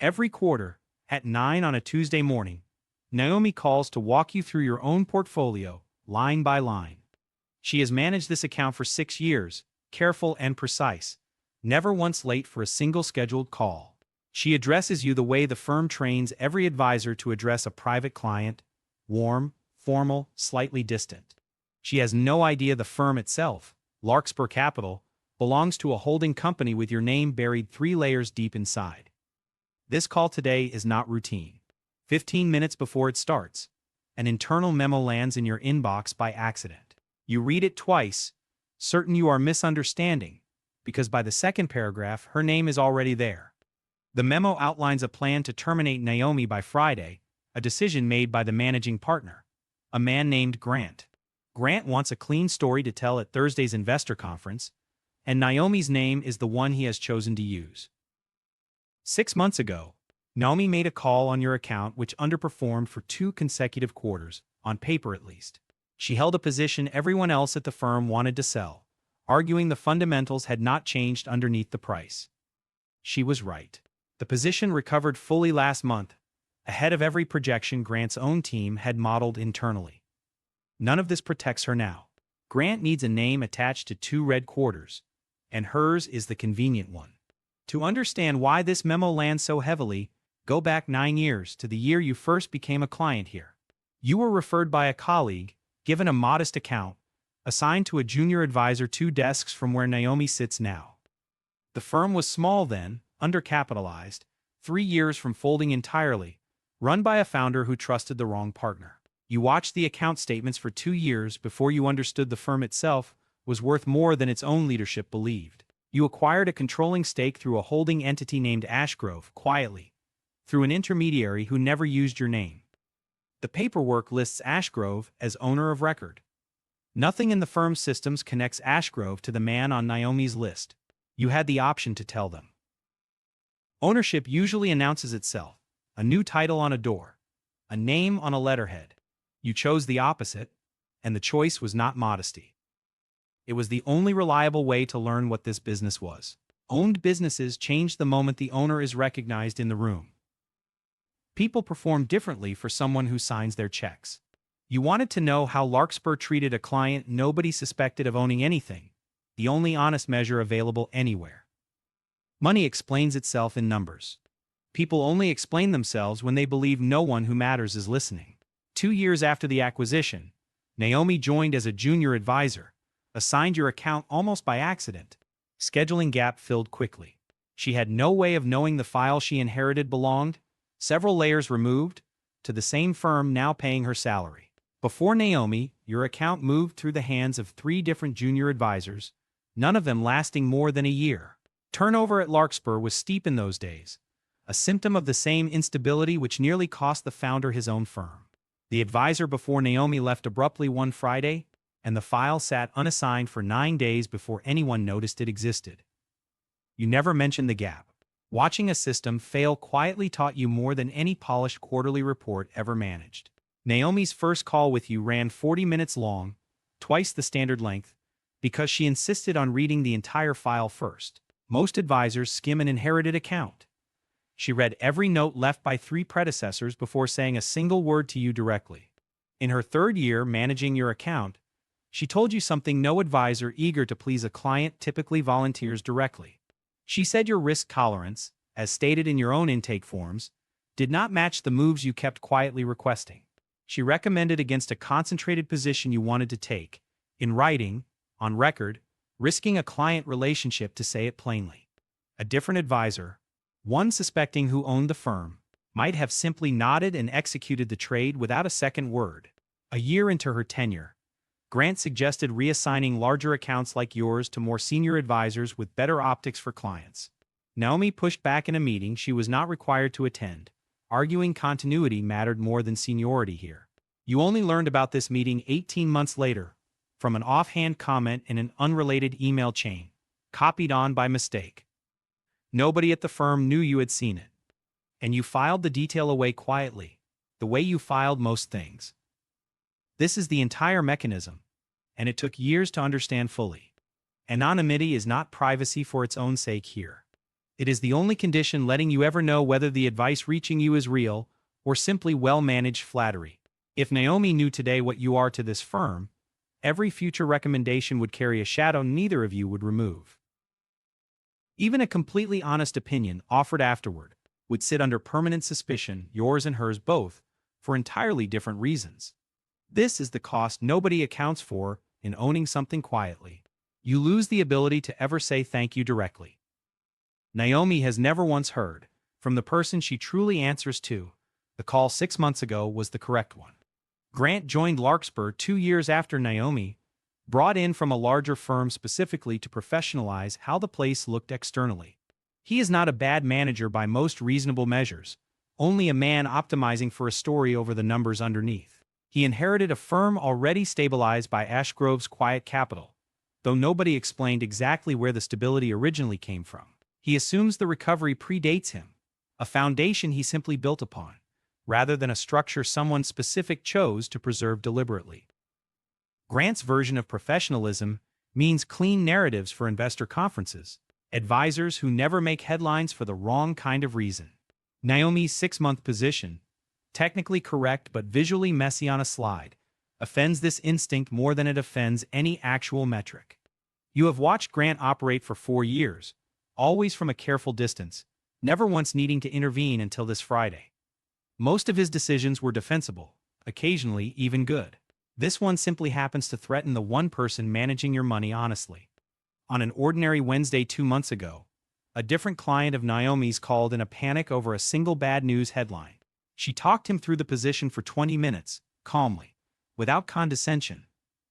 Every quarter, at 9 on a Tuesday morning, Naomi calls to walk you through your own portfolio, line by line. She has managed this account for 6 years, careful and precise, never once late for a single scheduled call. She addresses you the way the firm trains every advisor to address a private client: warm, formal, slightly distant. She has no idea the firm itself, Larkspur Capital, belongs to a holding company with your name buried 3 layers deep inside. This call today is not routine. 15 minutes before it starts, an internal memo lands in your inbox by accident. You read it twice, certain you are misunderstanding, because by the second paragraph her name is already there. The memo outlines a plan to terminate Naomi by Friday, a decision made by the managing partner, a man named Grant. Grant wants a clean story to tell at Thursday's investor conference, and Naomi's name is the one he has chosen to use. 6 months ago, Naomi made a call on your account which underperformed for 2 consecutive quarters, on paper at least. She held a position everyone else at the firm wanted to sell, arguing the fundamentals had not changed underneath the price. She was right. The position recovered fully last month, ahead of every projection Grant's own team had modeled internally. None of this protects her now. Grant needs a name attached to 2 red quarters, and hers is the convenient one. To understand why this memo lands so heavily, go back 9 years to the year you first became a client here. You were referred by a colleague, given a modest account, assigned to a junior advisor 2 desks from where Naomi sits now. The firm was small then, undercapitalized, 3 years from folding entirely, run by a founder who trusted the wrong partner. You watched the account statements for 2 years before you understood the firm itself was worth more than its own leadership believed. You acquired a controlling stake through a holding entity named Ashgrove, quietly, through an intermediary who never used your name. The paperwork lists Ashgrove as owner of record. Nothing in the firm's systems connects Ashgrove to the man on Naomi's list. You had the option to tell them. Ownership usually announces itself, a new title on a door, a name on a letterhead. You chose the opposite, and the choice was not modesty. It was the only reliable way to learn what this business was. Owned businesses change the moment the owner is recognized in the room. People perform differently for someone who signs their checks. You wanted to know how Larkspur treated a client nobody suspected of owning anything, the only honest measure available anywhere. Money explains itself in numbers. People only explain themselves when they believe no one who matters is listening. 2 years after the acquisition, Naomi joined as a junior advisor, assigned your account almost by accident. Scheduling gap filled quickly. She had no way of knowing the file she inherited belonged, several layers removed, to the same firm now paying her salary. Before Naomi, your account moved through the hands of 3 different junior advisors, none of them lasting more than a year. Turnover at Larkspur was steep in those days, a symptom of the same instability which nearly cost the founder his own firm. The advisor before Naomi left abruptly one Friday, and the file sat unassigned for 9 days before anyone noticed it existed. You never mentioned the gap. Watching a system fail quietly taught you more than any polished quarterly report ever managed. Naomi's first call with you ran 40 minutes long, twice the standard length, because she insisted on reading the entire file first. Most advisors skim an inherited account. She read every note left by 3 predecessors before saying a single word to you directly. In her 3rd year managing your account, she told you something no advisor eager to please a client typically volunteers directly. She said your risk tolerance, as stated in your own intake forms, did not match the moves you kept quietly requesting. She recommended against a concentrated position you wanted to take, in writing, on record, risking a client relationship to say it plainly. A different advisor, one suspecting who owned the firm, might have simply nodded and executed the trade without a second word. A year into her tenure, Grant suggested reassigning larger accounts like yours to more senior advisors with better optics for clients. Naomi pushed back in a meeting she was not required to attend, arguing continuity mattered more than seniority here. You only learned about this meeting 18 months later, from an offhand comment in an unrelated email chain, copied on by mistake. Nobody at the firm knew you had seen it. And you filed the detail away quietly, the way you filed most things. This is the entire mechanism, and it took years to understand fully. Anonymity is not privacy for its own sake here. It is the only condition letting you ever know whether the advice reaching you is real or simply well-managed flattery. If Naomi knew today what you are to this firm, every future recommendation would carry a shadow neither of you would remove. Even a completely honest opinion offered afterward would sit under permanent suspicion, yours and hers both, for entirely different reasons. This is the cost nobody accounts for in owning something quietly. You lose the ability to ever say thank you directly. Naomi has never once heard, from the person she truly answers to, the call 6 months ago was the correct one. Grant joined Larkspur 2 years after Naomi, brought in from a larger firm specifically to professionalize how the place looked externally. He is not a bad manager by most reasonable measures, only a man optimizing for a story over the numbers underneath. He inherited a firm already stabilized by Ashgrove's quiet capital, though nobody explained exactly where the stability originally came from. He assumes the recovery predates him, a foundation he simply built upon, rather than a structure someone specific chose to preserve deliberately. Grant's version of professionalism means clean narratives for investor conferences, advisors who never make headlines for the wrong kind of reason. Naomi's 6-month position, technically correct but visually messy on a slide, offends this instinct more than it offends any actual metric. You have watched Grant operate for 4 years, always from a careful distance, never once needing to intervene until this Friday. Most of his decisions were defensible, occasionally even good. This one simply happens to threaten the one person managing your money honestly. On an ordinary Wednesday 2 months ago, a different client of Naomi's called in a panic over a single bad news headline. She talked him through the position for 20 minutes, calmly, without condescension,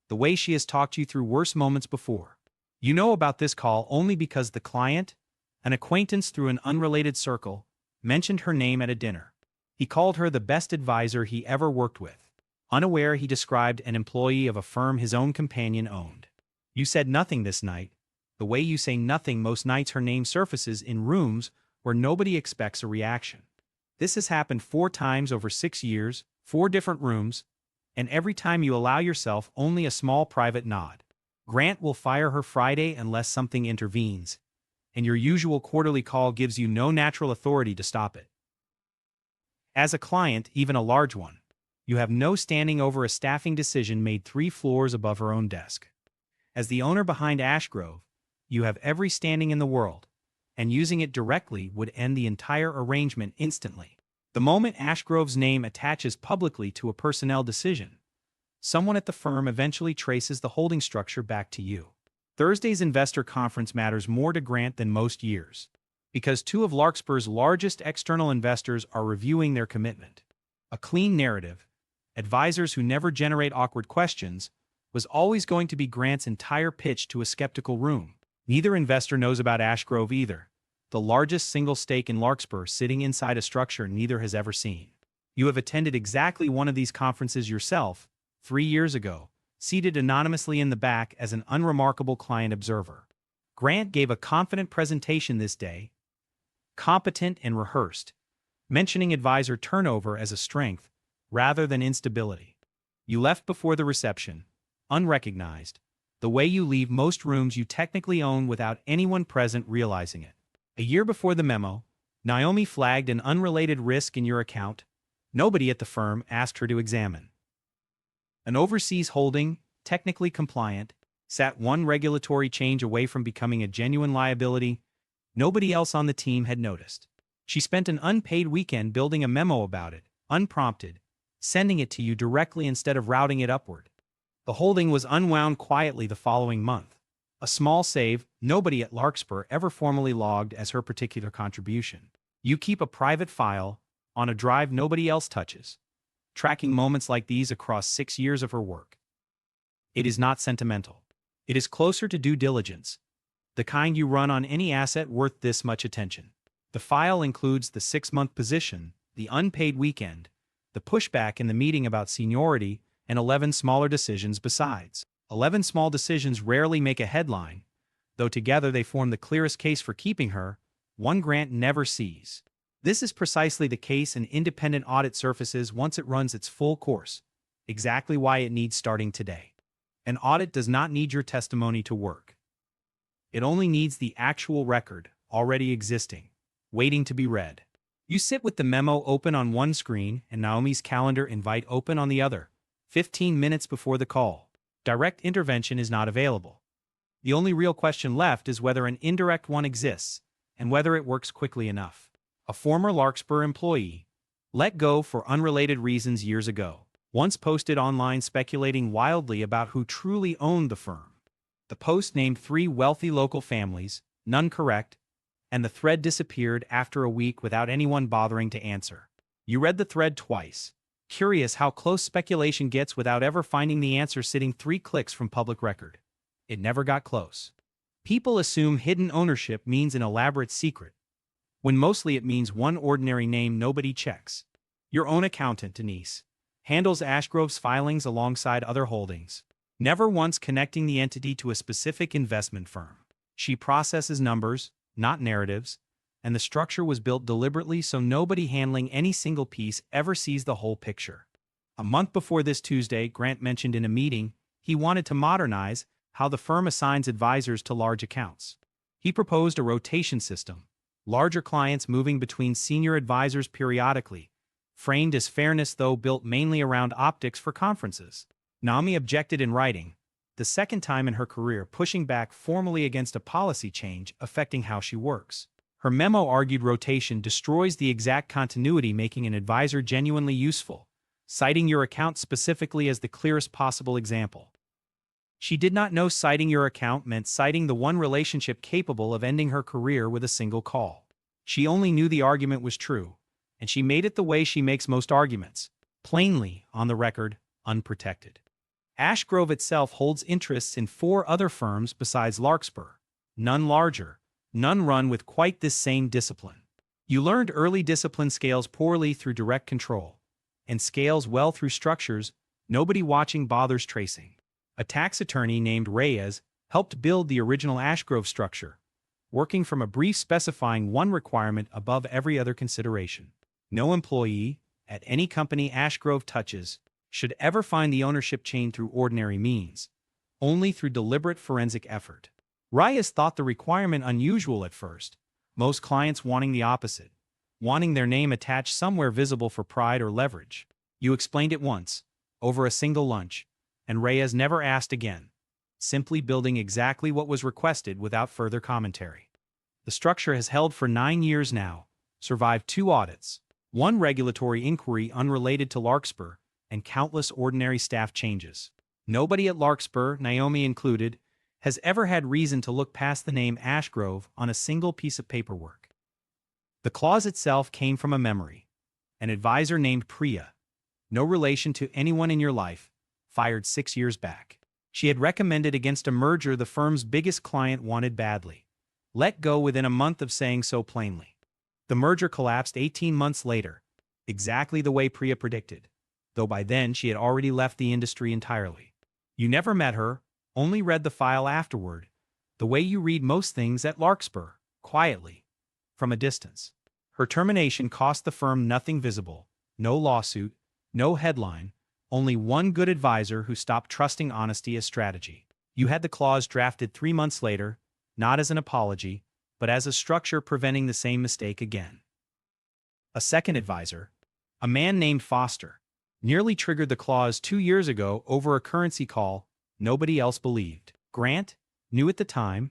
the way she has talked you through worse moments before. You know about this call only because the client, an acquaintance through an unrelated circle, mentioned her name at a dinner. He called her the best advisor he ever worked with. Unaware, he described an employee of a firm his own companion owned. You said nothing this night, the way you say nothing most nights her name surfaces in rooms where nobody expects a reaction. This has happened 4 times over 6 years, 4 different rooms, and every time you allow yourself only a small private nod. Grant will fire her Friday unless something intervenes, and your usual quarterly call gives you no natural authority to stop it. As a client, even a large one, you have no standing over a staffing decision made 3 floors above her own desk. As the owner behind Ashgrove, you have every standing in the world, and using it directly would end the entire arrangement instantly. The moment Ashgrove's name attaches publicly to a personnel decision, someone at the firm eventually traces the holding structure back to you. Thursday's investor conference matters more to Grant than most years, because 2 of Larkspur's largest external investors are reviewing their commitment. A clean narrative, advisors who never generate awkward questions, was always going to be Grant's entire pitch to a skeptical room. Neither investor knows about Ashgrove either, the largest single stake in Larkspur sitting inside a structure neither has ever seen. You have attended exactly one of these conferences yourself, 3 years ago, seated anonymously in the back as an unremarkable client observer. Grant gave a confident presentation this day, competent and rehearsed, mentioning advisor turnover as a strength rather than instability. You left before the reception, unrecognized, the way you leave most rooms you technically own without anyone present realizing it. A year before the memo, Naomi flagged an unrelated risk in your account nobody at the firm asked her to examine. An overseas holding, technically compliant, sat one regulatory change away from becoming a genuine liability nobody else on the team had noticed. She spent an unpaid weekend building a memo about it, unprompted, sending it to you directly instead of routing it upward. The holding was unwound quietly the following month. A small save nobody at Larkspur ever formally logged as her particular contribution. You keep a private file on a drive nobody else touches, tracking moments like these across 6 years of her work. It is not sentimental. It is closer to due diligence, the kind you run on any asset worth this much attention. The file includes the 6-month position, the unpaid weekend, the pushback in the meeting about seniority, and 11 smaller decisions besides. 11 small decisions rarely make a headline, though together they form the clearest case for keeping her, one Grant never sees. This is precisely the case an independent audit surfaces once it runs its full course, exactly why it needs starting today. An audit does not need your testimony to work. It only needs the actual record, already existing, waiting to be read. You sit with the memo open on one screen and Naomi's calendar invite open on the other, 15 minutes before the call. Direct intervention is not available. The only real question left is whether an indirect one exists, and whether it works quickly enough. A former Larkspur employee, let go for unrelated reasons years ago, once posted online speculating wildly about who truly owned the firm. The post named 3 wealthy local families, none correct, and the thread disappeared after a week without anyone bothering to answer. You read the thread twice, curious how close speculation gets without ever finding the answer sitting 3 clicks from public record. It never got close. People assume hidden ownership means an elaborate secret, when mostly it means one ordinary name nobody checks. Your own accountant, Denise, handles Ashgrove's filings alongside other holdings, never once connecting the entity to a specific investment firm. She processes numbers, not narratives, and the structure was built deliberately so nobody handling any single piece ever sees the whole picture. A month before this Tuesday, Grant mentioned in a meeting he wanted to modernize how the firm assigns advisors to large accounts. He proposed a rotation system, larger clients moving between senior advisors periodically, framed as fairness though built mainly around optics for conferences. Naomi objected in writing, the second time in her career pushing back formally against a policy change affecting how she works. Her memo argued rotation destroys the exact continuity making an advisor genuinely useful, citing your account specifically as the clearest possible example. She did not know citing your account meant citing the one relationship capable of ending her career with a single call. She only knew the argument was true, and she made it the way she makes most arguments, plainly, on the record, unprotected. Ashgrove itself holds interests in 4 other firms besides Larkspur, none larger, none run with quite this same discipline. You learned early discipline scales poorly through direct control, and scales well through structures nobody watching bothers tracing. A tax attorney named Reyes helped build the original Ashgrove structure, working from a brief specifying one requirement above every other consideration. No employee, at any company Ashgrove touches, should ever find the ownership chain through ordinary means, only through deliberate forensic effort. Reyes thought the requirement unusual at first, most clients wanting the opposite, wanting their name attached somewhere visible for pride or leverage. You explained it once, over a single lunch, and Reyes never asked again, simply building exactly what was requested without further commentary. The structure has held for 9 years now, survived 2 audits, 1 regulatory inquiry unrelated to Larkspur, and countless ordinary staff changes. Nobody at Larkspur, Naomi included, has ever had reason to look past the name Ashgrove on a single piece of paperwork. The clause itself came from a memory. An advisor named Priya, no relation to anyone in your life, fired 6 years back. She had recommended against a merger the firm's biggest client wanted badly. Let go within a month of saying so plainly. The merger collapsed 18 months later, exactly the way Priya predicted, though by then she had already left the industry entirely. You never met her, only read the file afterward, the way you read most things at Larkspur, quietly, from a distance. Her termination cost the firm nothing visible, no lawsuit, no headline, only one good advisor who stopped trusting honesty as strategy. You had the clause drafted 3 months later, not as an apology, but as a structure preventing the same mistake again. A second advisor, a man named Foster, nearly triggered the clause 2 years ago over a currency call nobody else believed. Grant, knew at the time,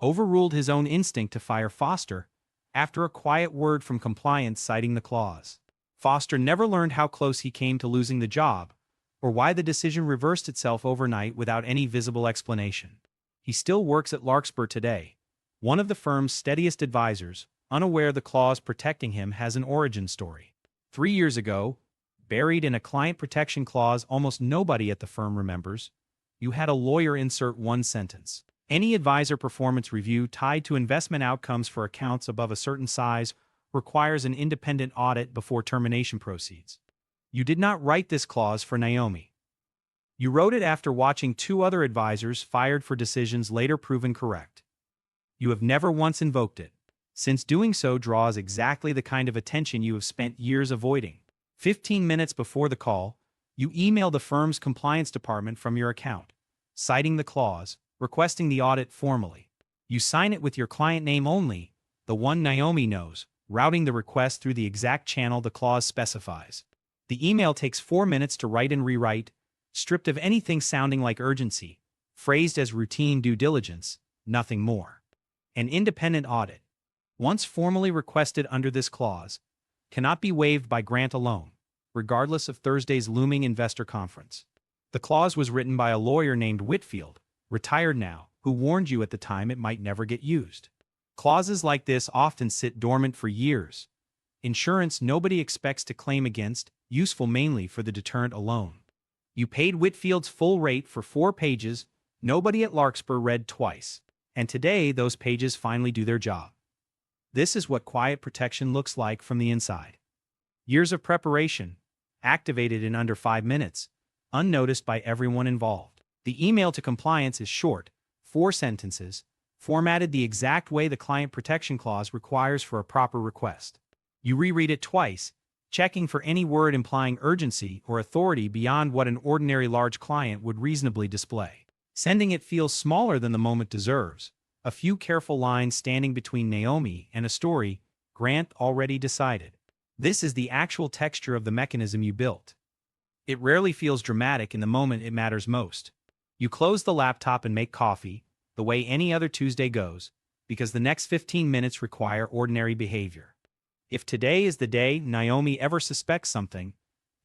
overruled his own instinct to fire Foster after a quiet word from compliance citing the clause. Foster never learned how close he came to losing the job, or why the decision reversed itself overnight without any visible explanation. He still works at Larkspur today, one of the firm's steadiest advisors, unaware the clause protecting him has an origin story. 3 years ago, buried in a client protection clause almost nobody at the firm remembers, you had a lawyer insert one sentence. Any advisor performance review tied to investment outcomes for accounts above a certain size requires an independent audit before termination proceeds. You did not write this clause for Naomi. You wrote it after watching 2 other advisors fired for decisions later proven correct. You have never once invoked it, since doing so draws exactly the kind of attention you have spent years avoiding. 15 minutes before the call, you email the firm's compliance department from your account, citing the clause, requesting the audit formally. You sign it with your client name only, the one Naomi knows, routing the request through the exact channel the clause specifies. The email takes 4 minutes to write and rewrite, stripped of anything sounding like urgency, phrased as routine due diligence, nothing more. An independent audit, once formally requested under this clause, cannot be waived by Grant alone, regardless of Thursday's looming investor conference. The clause was written by a lawyer named Whitfield, retired now, who warned you at the time it might never get used. Clauses like this often sit dormant for years. Insurance nobody expects to claim against, useful mainly for the deterrent alone. You paid Whitfield's full rate for 4 pages, nobody at Larkspur read twice. And today those pages finally do their job. This is what quiet protection looks like from the inside. Years of preparation, activated in under 5 minutes, unnoticed by everyone involved. The email to compliance is short, 4 sentences, formatted the exact way the client protection clause requires for a proper request. You reread it twice, checking for any word implying urgency or authority beyond what an ordinary large client would reasonably display. Sending it feels smaller than the moment deserves, a few careful lines standing between Naomi and a story Grant already decided. This is the actual texture of the mechanism you built. It rarely feels dramatic in the moment it matters most. You close the laptop and make coffee, the way any other Tuesday goes, because the next 15 minutes require ordinary behavior. If today is the day Naomi ever suspects something,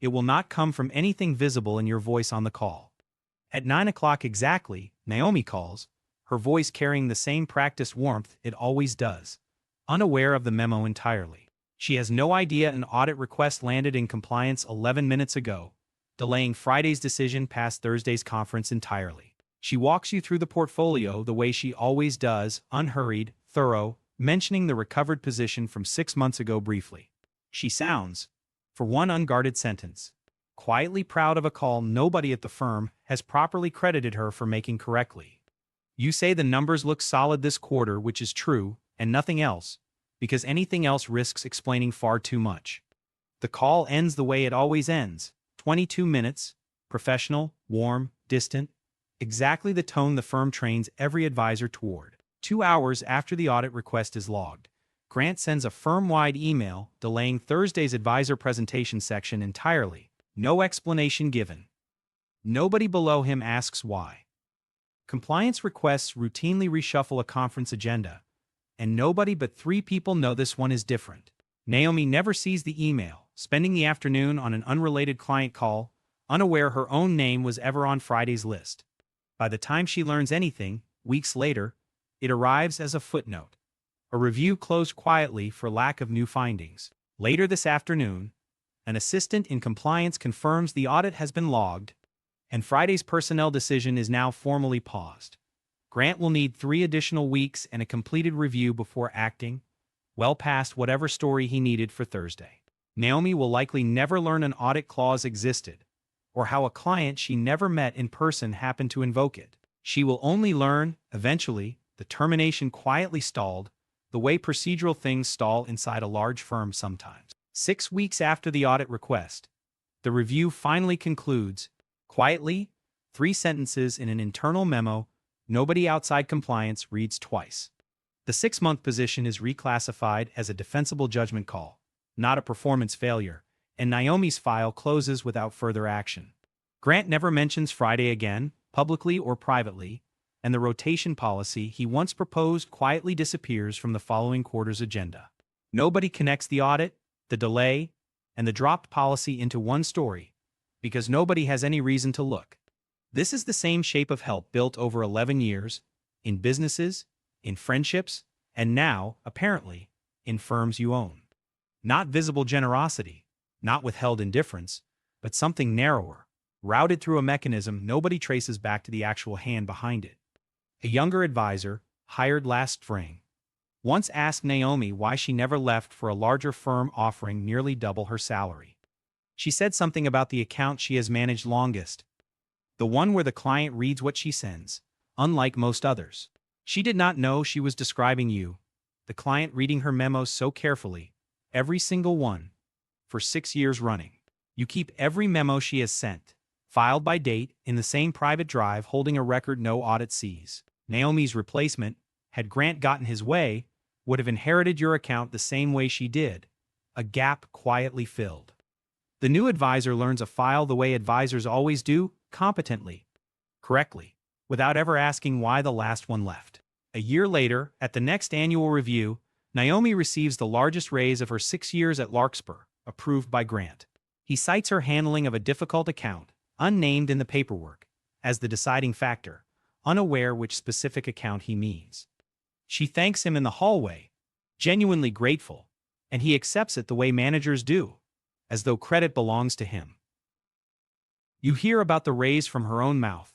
it will not come from anything visible in your voice on the call. At 9 o'clock exactly, Naomi calls, her voice carrying the same practiced warmth it always does, unaware of the memo entirely. She has no idea an audit request landed in compliance 11 minutes ago, delaying Friday's decision past Thursday's conference entirely. She walks you through the portfolio the way she always does, unhurried, thorough, mentioning the recovered position from 6 months ago briefly. She sounds, for one unguarded sentence, quietly proud of a call nobody at the firm has properly credited her for making correctly. You say the numbers look solid this quarter, which is true, and nothing else, because anything else risks explaining far too much. The call ends the way it always ends, 22 minutes, professional, warm, distant, exactly the tone the firm trains every advisor toward. 2 hours after the audit request is logged, Grant sends a firm-wide email delaying Thursday's advisor presentation section entirely, no explanation given. Nobody below him asks why. Compliance requests routinely reshuffle a conference agenda, and nobody but 3 people know this one is different. Naomi never sees the email, spending the afternoon on an unrelated client call, unaware her own name was ever on Friday's list. By the time she learns anything, weeks later, it arrives as a footnote. A review closed quietly for lack of new findings. Later this afternoon, an assistant in compliance confirms the audit has been logged, and Friday's personnel decision is now formally paused. Grant will need 3 additional weeks and a completed review before acting, well past whatever story he needed for Thursday. Naomi will likely never learn an audit clause existed, or how a client she never met in person happened to invoke it. She will only learn, eventually, the termination quietly stalled, the way procedural things stall inside a large firm sometimes. 6 weeks after the audit request, the review finally concludes, quietly, 3 sentences in an internal memo nobody outside compliance reads twice. The 6-month position is reclassified as a defensible judgment call, not a performance failure, and Naomi's file closes without further action. Grant never mentions Friday again, publicly or privately, and the rotation policy he once proposed quietly disappears from the following quarter's agenda. Nobody connects the audit, the delay, and the dropped policy into one story, because nobody has any reason to look. This is the same shape of help built over 11 years, in businesses, in friendships, and now, apparently, in firms you own. Not visible generosity, not withheld indifference, but something narrower, routed through a mechanism nobody traces back to the actual hand behind it. A younger advisor, hired last spring, once asked Naomi why she never left for a larger firm offering nearly double her salary. She said something about the account she has managed longest, the one where the client reads what she sends, unlike most others. She did not know she was describing you, the client reading her memos so carefully, every single one, for 6 years running. You keep every memo she has sent, filed by date, in the same private drive holding a record no audit sees. Naomi's replacement, had Grant gotten his way, would have inherited your account the same way she did, a gap quietly filled. The new advisor learns a file the way advisors always do, competently, correctly, without ever asking why the last one left. A year later, at the next annual review, Naomi receives the largest raise of her 6 years at Larkspur, approved by Grant. He cites her handling of a difficult account, unnamed in the paperwork, as the deciding factor, unaware which specific account he means. She thanks him in the hallway, genuinely grateful, and he accepts it the way managers do, as though credit belongs to him. You hear about the raise from her own mouth.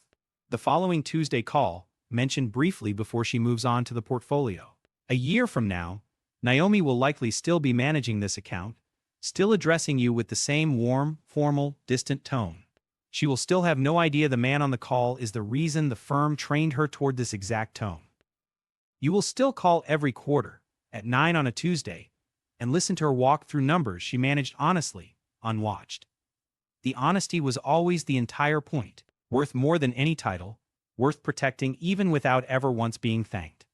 The following Tuesday call, mentioned briefly before she moves on to the portfolio. A year from now, Naomi will likely still be managing this account, still addressing you with the same warm, formal, distant tone. She will still have no idea the man on the call is the reason the firm trained her toward this exact tone. You will still call every quarter, at 9 on a Tuesday, and listen to her walk through numbers she managed honestly, unwatched. The honesty was always the entire point, worth more than any title, worth protecting even without ever once being thanked.